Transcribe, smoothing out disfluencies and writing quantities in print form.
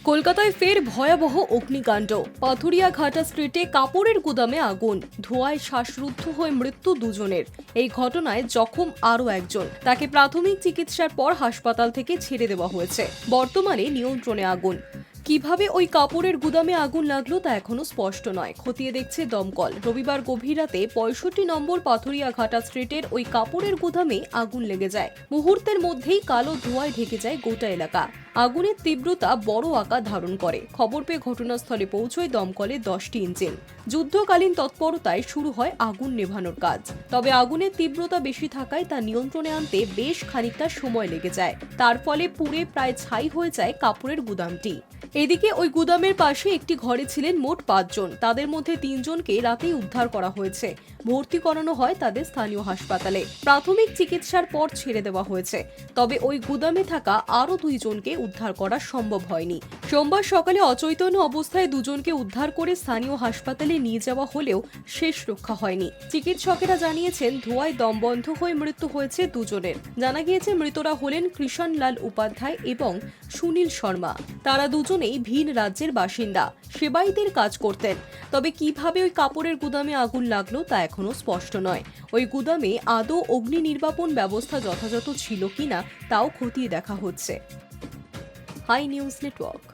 কলকাতায় ফের ভয়াবহ অগ্নিকাণ্ড। পাথুরিয়াঘাটা স্ট্রিটে কাপড়ের গুদামে আগুন, ধোঁয়ায় শ্বাসরুদ্ধ হয়ে মৃত্যু দুজনের। এই ঘটনায় জখম আরও একজন। তাকে প্রাথমিক চিকিৎসার পর হাসপাতাল থেকে ছেড়ে দেওয়া হয়েছে। বর্তমানে নিয়ন্ত্রণে আগুন। কিভাবে ওই কাপড়ের গুদামে আগুন লাগলো তা এখনো স্পষ্ট নয়, খতিয়ে দেখছে দমকল। রবিবার গভীর রাতে ৬৫ নম্বর পাথুরিয়াঘাটা স্ট্রিটের ওই কাপড়ের গুদামে আগুন লেগে যায়। মুহূর্তের মধ্যেই কালো ধোঁয়ায় ঢেকে যায় গোটা এলাকা। আগুনের তীব্রতা বড় আকার ধারণ করে। খবর পেয়ে ঘটনাস্থলে পৌঁছয় দমকলের 10টি ইঞ্জিন। যুদ্ধকালীন তৎপরতায় শুরু হয় আগুন নেভানোর কাজ। তবে আগুনের তীব্রতা বেশি থাকায় তা নিয়ন্ত্রণে আনতে বেশ খানিকটা সময় লেগে যায়। তার ফলে পুড়ে প্রায় ছাই হয়ে যায় কাপড়ের গুদামটি। এদিকে ওই গুদামের পাশে একটি ঘরে ছিলেন মোট 5 জন। তাদের মধ্যে 3 জনকে রাতেই উদ্ধার করা হয়েছে। ভর্তি করানো হয় তাদের স্থানীয় হাসপাতালে। প্রাথমিক চিকিৎসার পর ছেড়ে দেওয়া হয়েছে। তবে ওই গুদামে থাকা আরও 2 জনকে উদ্ধার করা সম্ভব হয়নি। সোমবার সকালে অচৈতন্য অবস্থায় 2 জনকে উদ্ধার করে স্থানীয় হাসপাতালে নিয়ে যাওয়া হলেও শেষ রক্ষা হয়নি। চিকিৎসকেরা জানিয়েছেন ধোঁয়ায় দম বন্ধ হয়ে মৃত্যু হয়েছে 2 জনের। জানা গিয়েছে মৃতরা হলেন কৃষণ লাল উপাধ্যায় এবং সুনীল শর্মা। তারা দুজনেই ভিন রাজ্যের বাসিন্দা, সেবাইদের কাজ করতেন। তবে কিভাবে ওই কাপড়ের গুদামে আগুন লাগলো তা এখনো স্পষ্ট নয়। ওই গুদামে আদৌ অগ্নি নির্বাপন ব্যবস্থা যথাযথ ছিল কিনা তাও খতিয়ে দেখা হচ্ছে। Hi news network.